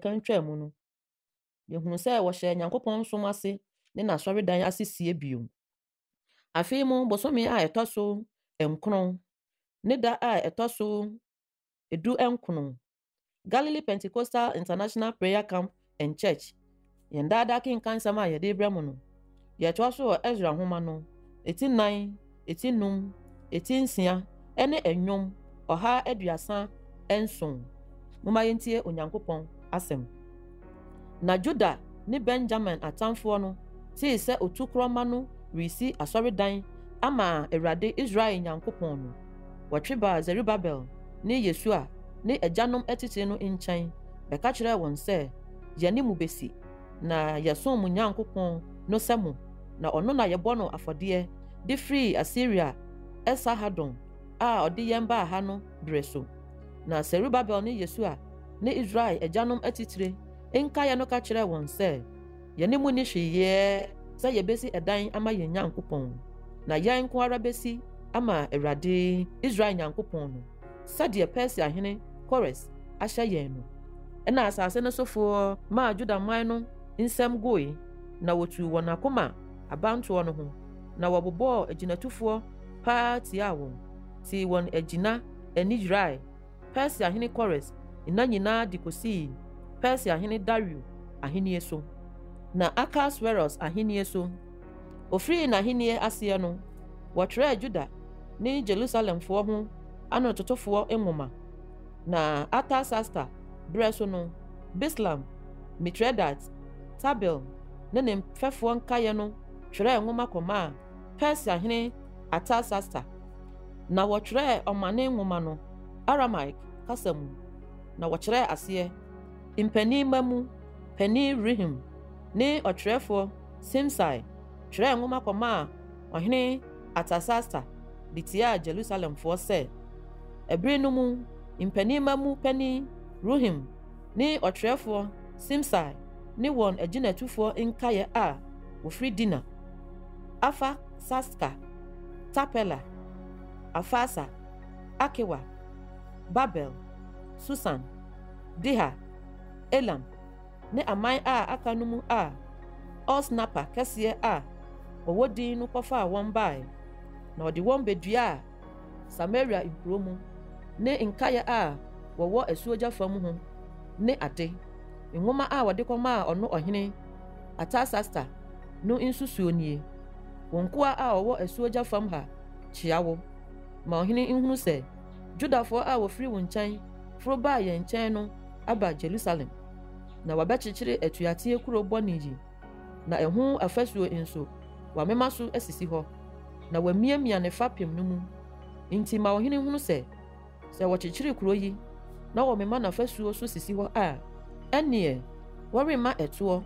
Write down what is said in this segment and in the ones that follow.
kan twam no yehunu sɛ wɔhyɛ Nyankopɔn nsom ase ne n'asɔredan asesie bio. Afei mu bosome a ɛtɔ so nkron ne da a ɛtɔ so edu nkron Galilee Pentecostal International Prayer Camp and Church yɛn daadaa kenkan nsɛm a yɛde brɛ mu no yɛtoa so wɔ Ezra nhoma no eti 9 eti 5 eti 6 ɛne nnwom 137 moma yɛntie Onyankopɔn asɛm. Na Juda ne Benjamin atamfoɔ no tii sɛ otukorɔma no resi asɔredan ama Awurade Israel Nyankopɔn no wɔtwe baa Zerubabel ne Yesua ne agyanom atitiri no nkyɛn bɛka kyerɛɛ wɔn sɛ yɛne mu besi na yɛsom mu Nyankopɔn no sɛ mo na ɔno na yɛbɔ no afɔdeɛ de firi Asiria Esarhadon a ɔde yɛn baa ha no berɛ so. Na Zerubabel ne Yesua ne Israel agyanom atitiri nkaeɛ no ka kyerɛɛ wɔn sɛ yɛne mu ni hweyɛ sɛ yɛbesi ɛdan ama yɛn Nyankopɔn na yɛn nko ara besi ama Awurade Israel Nyankopɔn no sɛdeɛ Persia hene Kores ahyɛ yɛn no. Ɛna asase no sofoɔ maa Judaman no nsɛm goe na wotu wɔn akoma abantoɔ no ho na wɔbobɔɔ agyinatufoɔ paa tia wɔn agyina ani Israel Persia hene Kores nna nyinaa de kosii Persia hene Dario ahennie so na Ahasveros ahennie so. Ofiri n'ahennie aseɛ no wɔtwerɛɛ Juda ne Jerusalemfoɔ ho anototofoɔ nwoma na Artasasta berɛ so no Bislam, Mitredat, Tabel ne ne mfɛfoɔ nkaeɛ no twerɛɛ nwoma kɔmaa Persia hene Artasasta na wɔtwerɛɛ ɔmane nwoma no Aramaic kasa mu na wɔkyerɛɛ aseɛ. Mpanin mu panin Rehum ne ɔtwerɛfoɔ Simsai twerɛɛ nwoma kɔmaa ɔhene Artasasta de tiaa Jerusalemfoɔ sɛ ɛbere no mu mpanin mu panin Rehum ne ɔtwerɛfoɔ Simsai ne wɔn agyinatufoɔ nkaeɛ a wɔfiri Dina, Afa Saska, Tapela, Afasa, Akewa, Babel, Susan, Diha, Elam ne aman a aka no mu a Osnapa kɛseɛ a wɔwɔ din no kɔfaa wɔn bae na ɔde wɔn beduaa Samaria nkuro mu ne nkaeɛ a wɔwɔ asuogya fam ho ne ade. Nwoma a wɔde kɔmaa ɔno ɔhene Artasasta no nsusuo nie. Wɔn nkoa a wɔwɔ asuogya fam ha kyia wo ma ɔhene nhunu sɛ Judafoɔ a wɔfiri wo nkyɛn foro baa yɛn nkyɛn no aba Jerusalem na wɔbɛkyekyere atuateɛ kuro bɔne yi na ɛho afasuo nso wɔamema so asisi hɔ na wɔamiamia ne fapem no mu. Enti ma ɔhene hunu sɛ wɔkyekyere kuro yi na wɔmema n'afasuo so sisi hɔ a ɛneɛ wɔremma ɛtoɔ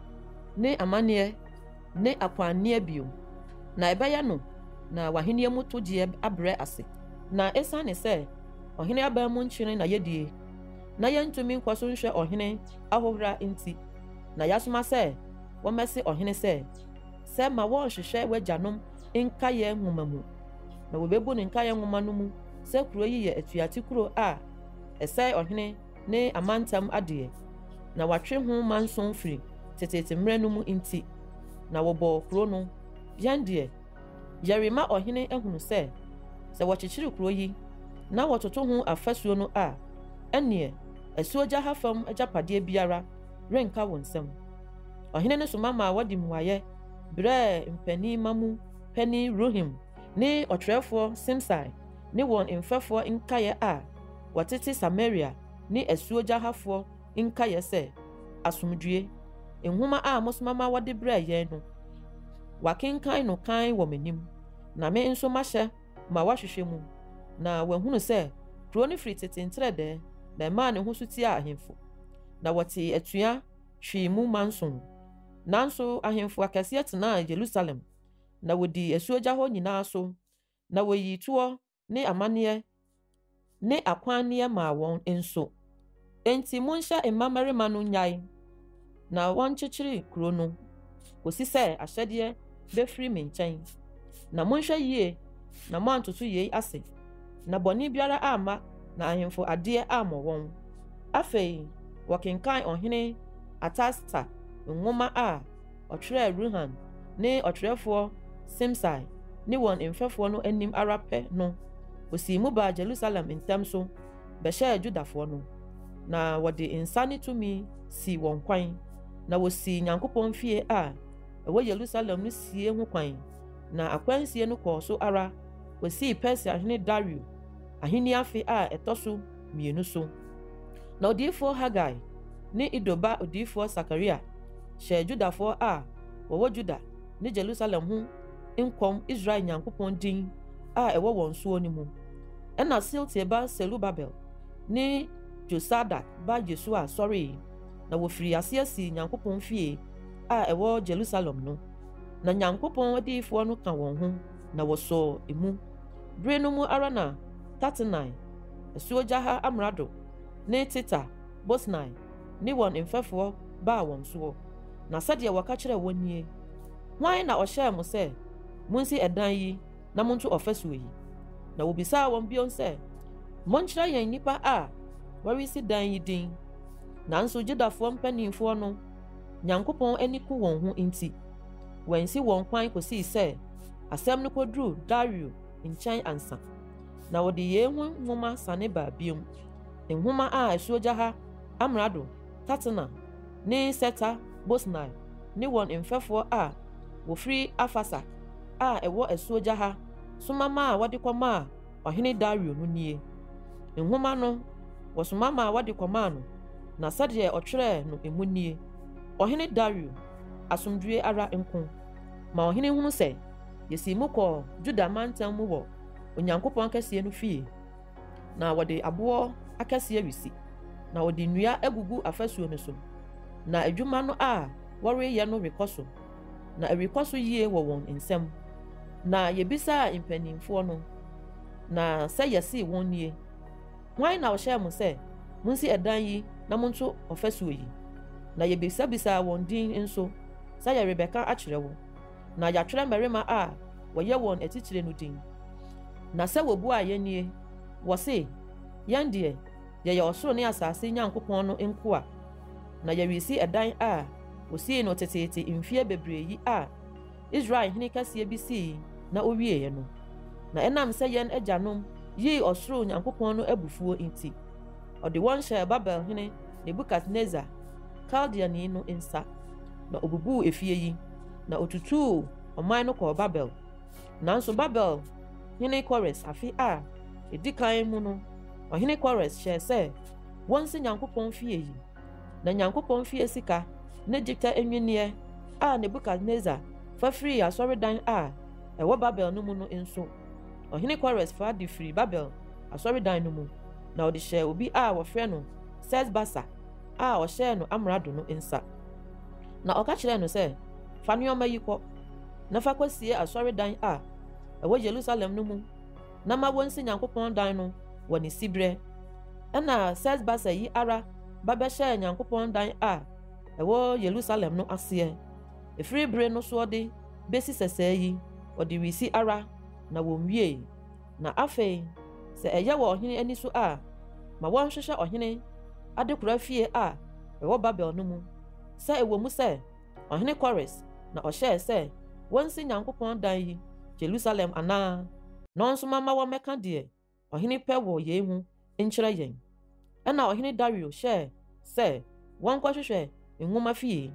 ne amanneɛ ne akwanneɛ bio na ɛbɛyɛ no na w'ahenneɛ mu togyeɛ abrɛ ase. Na ɛsiane sɛ ɔhene aban mu nkyene na yɛdie na yɛntumi nkɔ so nhwɛ ɔhene ahohora nti na yɛasoma sɛ wɔmmɛse ɔhene sɛ ma wɔnhwehwɛ w'agyanom nkaeɛ nwoma mu na wɔbɛbu ne nkaeɛ nwoma no mu sɛ kuro yi yɛ atuate kuro a ɛsɛe ɔhene ne amantam adeɛ na watwe ho manson firi tetete mmerɛ no mu nti na wɔbɔ kuro no. Yɛn deɛ yɛrema ɔhene ahunu sɛ wɔkyekyere kuro yi na wɔtoto ho afasuo no a ɛneɛ asuogya ha fam agyapadeɛ biara renka wɔn nsam. Ɔhene no soma ma wɔde mmuayɛ brɛɛ mpanin mu panin Rehum ne ɔtwerɛfoɔ Simsai ne wɔn mfɛfoɔ nkaeɛ a wɔtete Samaria ne asuogya hafoɔ nkaeɛ sɛ asomdwie. Nhoma a mosoma ma wɔde brɛɛ yɛn no wakenkan no kan wɔ m'anim na me nso mahyɛ ma wahwehwɛ mu na wɔahunu sɛ kuro no firi tete ntrɛdɛɛ na ɛmaa ne ho so tia ahemfo na wɔte atua hwee mu manson. Nanso ahemfo akɛseɛ tenaa Jerusalem na wɔdi asuogya hɔ nyinaa so na wɔyi toɔ ne amanneɛ ne akwanneɛ maa wɔn nso. Enti monhyɛ mmamarima no nyae na wɔnkyekyere kuro no kosi sɛ ahyɛdeɛ bɛfiri me nkyɛn. Na monhwɛ yie na moantoto yei ase na bɔne biara amma na ahemfo adeɛ ammɔ wɔn. Afei wɔkenkan ɔhene Atasta nwoma a ɔtwerɛ Ruhan ne ɔtwerɛfoɔ Simsai ne wɔn mfɛfoɔ no anim ara pɛ no osii mu baa Jerusalem ntɛm so bɛhyɛɛ Judafoɔ no na wɔde nsa ne tumi sii wɔn kwan na wosii Nyankopɔn fie a ɛwɔ Yerusalem no sie ho kwan na akwansie no kɔɔ so ara wosii Persia hene Dario ahenni afe a ɛtɔ so mmienu so na odiyifoɔ Hagai ne Idoba odiyifoɔ Sakaria hyɛɛ Judafoɔ a wɔwɔ Juda ne Jerusalem ho nkɔm Israel Nyankopɔn din a ɛwɔ wɔn soɔ no mu ɛna Sealtiel ba Serubabel ne Josadak ba Yesua sɔree na wofiri ase asi Nyankopɔn fie a ɛwɔ Jerusalem no na Nyankopɔn adiyifoɔ no ka wɔn ho na wɔsɔɔ emu bere no mu ara na Tatenai asuogya ha amrado ne Teta Bosnai ne wɔn mfɛfoɔ baa wɔn soɔ na sɛdeɛ wɔka kyerɛ wɔn nie hwan na ɔhyɛɛ mo sɛ munsi ɛdan yi na monto ɔfasuo yi na wobisaa wɔn bio sɛ monkyerɛ yɛn nnipa a wɔresi dan yi din nanso Judafoɔ mpanimfoɔ no Nyankopɔn ani ku wɔn ho nti wɔansi wɔn kwan kosii sɛ asɛm no kɔduru Dario nkyɛn ansa na wɔde yɛn ho nwoma sane baa biom nhoma a asuogya ha amrado Tatena ne Seta Bosnai ne wɔn mfɛfoɔ a wofiri Afasak a ɛwɔ asuogya ha soma ma a wɔde kɔmaa ɔhene Dario no nie nhoma no wɔsoma ma a wɔde kɔmaa no na sɛdeɛ ɔtwerɛɛ no emu nie ɔhene Dario asomdwie ara nko ma ɔhene hunu sɛ yɛsii mu kɔɔ Juda mantam mu wɔ Onyankopɔn kɛseɛ no fie na wɔde aboɔ akɛseɛ resi na wɔde nnua agugu afasuo no so na adwuma no a wɔreyɛ no rekɔ so na ɛrekɔ so yie wɔ wɔn nsɛm na yɛbisaa mpanimfoɔ no na sɛ yɛsii wɔn nie hwan na ɔhyɛɛ mo sɛ munsi ɛdan yi na monto ɔfasuo yi na yɛbisabisaa wɔn din nso sɛ yɛrebɛka akyerɛ wo na yɛatwerɛ mmarima a wɔyɛ wɔn atitire no din na sɛ wɔbua yɛn nie wɔse yɛn deɛ yɛyɛ ɔsoro ne asase Nyankopɔn no nkoa na yɛresi ɛdan a osii no teteete mfie bebree yi a Israel hene kɛseɛ bi sii na owieɛ no na ɛnam sɛ yɛn agyanom yii ɔsoro Nyankopɔn no abufuo nti ɔde wɔn hyɛɛ Babel hene Nebukadnezar Kaldeani no nsa na obubuu efie yi na otutuu ɔman no kɔɔ Babel nanso Babel hene Kores afe a edi kan mu no ɔhene Kores hyɛɛ sɛ wɔnsi Nyankopɔn fie yi na Nyankopɔn fie sika ne dwetɛ enwinneɛ a Nebukadnezar fa firi asɔredan a ɛwɔ Babel no mu no nso ɔhene Kores fa de firi Babel asɔredan no mu na ɔde hyɛɛ obi a wɔfrɛ no Sesbasa a ɔhyɛɛ no amrado no nsa na ɔka kyerɛɛ no sɛ fa nneɔma yi kɔ na fa kɔsie asɔredan a ɛwɔ Yerusalem no mu na ma wɔnsi Nyankopɔn dan no wɔ ne siberɛ ɛna Sesbasa yi ara ba bɛhyɛɛ Nyankopɔn dan a ɛwɔ Yerusalem no aseɛ efiri bere no so ɔde besi sɛsɛɛ yi ɔde resi ara na wɔnwie na afei sɛ ɛyɛ wɔ ɔhene ani so a ma wɔnhwehwɛ ɔhene adekora fie a ɛwɔ Babel no mu sɛ ɛwɔ mu sɛ ɔhene Kores na ɔhyɛɛ sɛ wɔnsi Nyankopɔn dan yi Jerusalem anaa na ɔnso mama wɔmmɛka deɛ ɔhene pɛ wɔ yɛn ho nkyerɛ yɛn ɛna ɔhene Dario hyɛɛ sɛ wɔnkɔhwehwɛ nwoma fie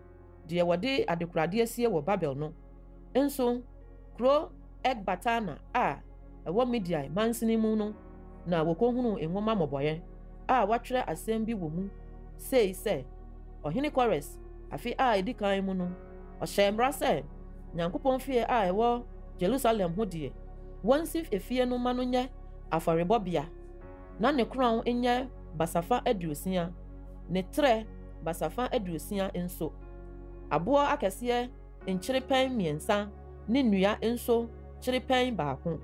deɛ wɔde adekoradeɛ sie wɔ Babel no nso kuro Ekbatana a ɛwɔ Midian mansini mu no na wɔkɔhunu nwoma mmɔbɔeɛ a wɔatwerɛ asɛm bi wɔ mu sei sɛ ɔhene Kores afe a edi kan mu no ɔhyɛɛ mmara sɛ Nyankopɔn fie a ɛwɔ Jerusalem ho deɛ wɔnsi efie no ma no nyɛ afɔrebɔbea na ne korɔn nyɛ basafa aduosia ne trɛ basafa aduosia nso aboɔ akɛseɛ nkyerepɛn mmiɛnsa ne nnua nso kyerepɛn baako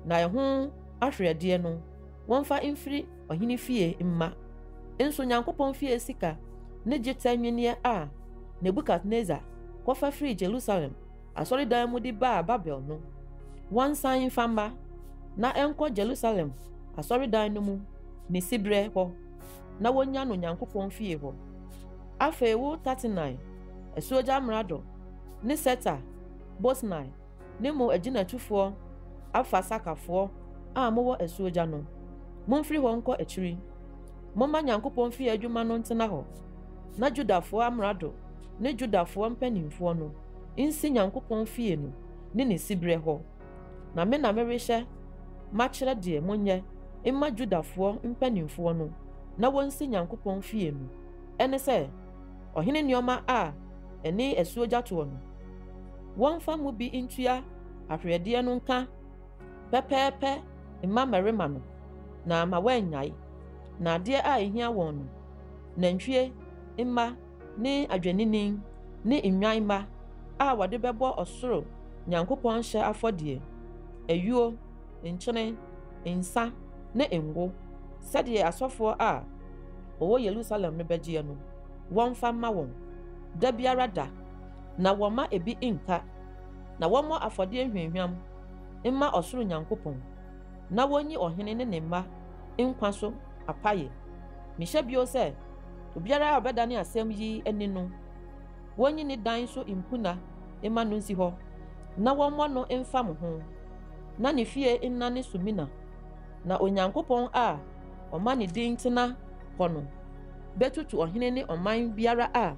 na ɛho ahwɛdeɛ no wɔmfa mfiri ɔhene fie mma nso Nyankopɔn fie sika ne dwetɛ nwenneɛ a Nebukadnezar kɔfa firi Jerusalem asɔredan mu de baa Babel no wɔnsan mfa mma na ɛnkɔ Jerusalem asɔredan no mu ne siberɛ hɔ na wɔnya no Nyankopɔn fie hɔ Afei wo 39 asuogya amrado ne Seta Bosnai ne mo agyinatufoɔ afa sakafoɔ a mowɔ asuogya no momfiri hɔ nkɔ akyiri momma Nyankopɔn fie adwuma no ntena hɔ na Judafoɔ amrado ne Judafoɔ mpanimfoɔ no nsi Nyankopɔn fie no ne ne siberɛ hɔ na me na merehyɛ makyerɛ deɛ monyɛ mma Judafoɔ mpanimfoɔ no na wɔnsi Nyankopɔn fie no ɛne sɛ ɔhene nneɔma a ɛne asuogya toɔ no wɔmfa mu bi ntua ahwɛdeɛ no nka pɛpɛɛpɛ mma mmarima no na ma wɔannyae na adeɛ a ehia wɔn no nantwie mma ne adwennini ne nnwan mma a wɔde bɛbɔ ɔsoro Nyankopɔn hyɛ afɔdeɛ ayuo nkyene nsa ne ngo sɛdeɛ asɔfoɔ a wɔwɔ Yerusalem no bɛgyeɛ no wɔmfa mma wɔn da biara da na wɔmma ebi nka na wɔmmɔ afɔdeɛ hwehwam mma ɔsoro Nyankopɔn na wɔnyi ɔhene ne ne mma nkwa so apaye mehyɛ bio sɛ obiara a ɔbɛdane asɛm yi ani no wɔnyi ne dan so mpuna mma no nsi hɔ na wɔmmɔ no mfa mo ho na ne fie nna ne sumina na Onyankopɔn a ɔma ne din tena hɔ no bɛtutu ɔhene ne ɔman biara a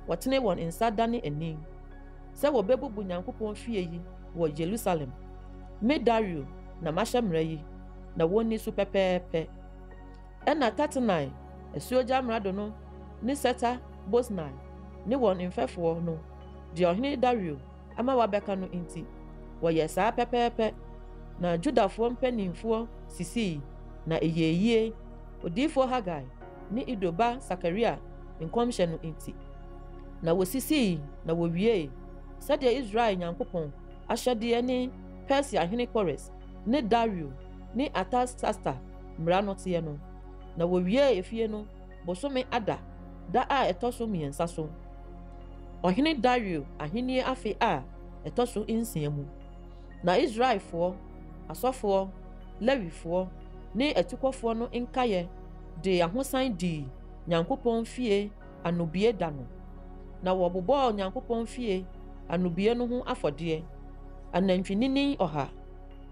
wɔtene wɔn nsa dane ani sɛ wɔbɛbubu Nyankopɔn fie yi wɔ Jerusalem me Dario na mahyɛ mmara yi na wɔnni so pɛpɛɛpɛ ɛna Tatenai asuogya amrado no ne Seta Bosnai ne wɔn mfɛfoɔ no deɛ ɔhene Dario ama wabɛka no nti wɔyɛ saa pɛpɛɛpɛ na Judafoɔ mpanimfoɔ sisii na ɛyɛyie odiyifoɔ Hagai ne Ido ba Sakaria nkɔmhyɛ no nti na wɔsisii na wɔwiee sɛdeɛ Israel Nyankopɔn ahyɛdeɛ ne Persia ahene Kores ne Dario ne Artasasta mmara no teɛ no na wɔwiee efie no bosome ada da a ɛtɔ so mmiɛnsa so ɔhene Dario ahenni afe a ɛtɔ so nsia mu na Israelfoɔ asɔfoɔ Lewifoɔ ne atukɔfoɔ no nkayɛ de ahosan di Nyankopɔn fie anobie da no na wɔbobɔɔ Nyankopɔn fie anobie no ho afɔdeɛ anantwinini 100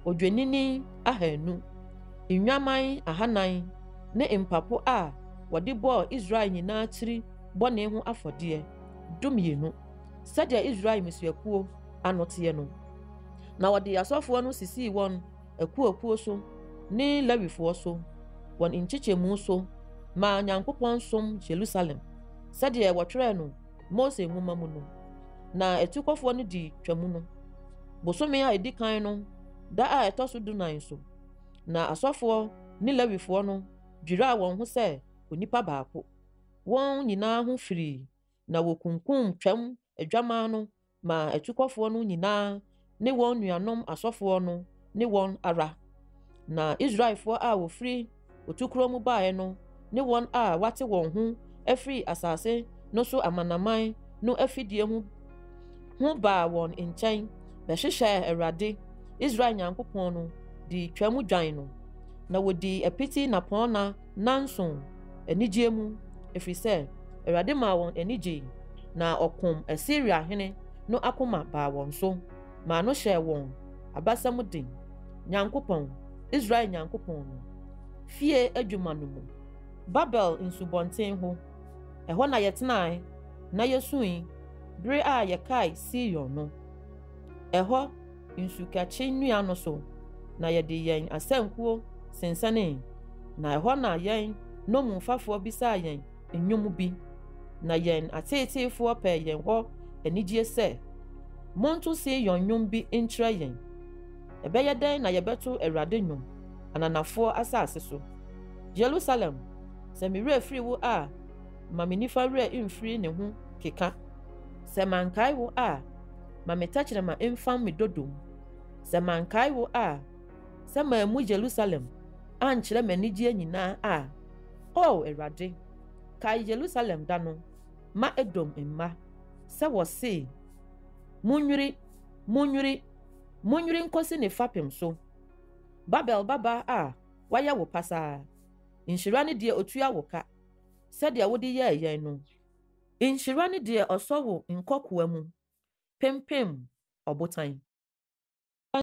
odwennini 200 nnwaman 400 ne mpapo a wɔde bɔɔ Israel nyinaa tiri bɔne ho afɔdeɛ 12 sɛdeɛ Israel mmusuakuo ano teɛ no na wɔde asɔfoɔ no sisii wɔn akuokuo so ne Lewifoɔ so wɔn nkyekyɛmu so ma Nyankopɔn som Jerusalem sɛdeɛ wɔtwerɛɛ no Mose nwoma mu no na atukɔfoɔ no di twamu no bosome a edi kan no da a ɛtɔ so 14 so na asɔfoɔ ne Lewifoɔ no dwiraa wɔn ho sɛ onipa baako wɔn nyinaa ho firi na wɔkunkum twam adwaman no ma atukɔfoɔ no nyinaa ne wɔn nuanom asɔfoɔ no ne wɔn ara na Israelfoɔ a wɔfiri otukuro mu baeɛ no ne wɔn a wate wɔn ho afiri asase no so amanaman no afidie ho baa wɔn nkyɛn bɛhyehyɛ Awurade Israel Nyankopɔn no di twam dwan no na wɔdi apiti napɔna nanson anigye mu ɛfiri sɛ Awurade maa wɔn anigye na ɔkom Asiria hene no akoma baa wɔn so ma no hyɛ wɔn abasam den Nyankopɔn Israel Nyankopɔn no fie adwuma no mu Babel nsubɔnten ho ɛhɔ na yɛtenae na yɛsui bere a yɛkae Sion no ɛhɔ nsukakye nnua no so na yɛde yɛn asankuo sensɛnee na ɛhɔ na yɛn nomumfafoɔ bisaa yɛn nnwom bi na yɛn ateeteefoɔ pɛɛ yɛn hɔ anigye sɛ monto Sion nnwom bi nkyerɛ yɛn ɛbɛyɛ dɛn na yɛbɛto Awurade nnwom ananafoɔ asase so Jerusalem sɛ me werɛ firi wo a ma me nifa werɛ mfiri ne ho keka sɛ mankae wo a ma me tɛkyerɛma mfam me dodom sɛ mankae wo a sɛ maamu Jerusalem ankyerɛ m'anigye nyinaa a Awurade kae Jerusalem da no ma Edom mma sɛ wɔse munwiri nkosi ne fapem so Babel baba a wayɛ wo pasaa nhyira ne deɛ otua wo ka sɛdeɛ wode yɛɛ yɛn no Nhyira ne deɛ ɔsɔ wo nkɔkoa mu, pempem ɔbotan.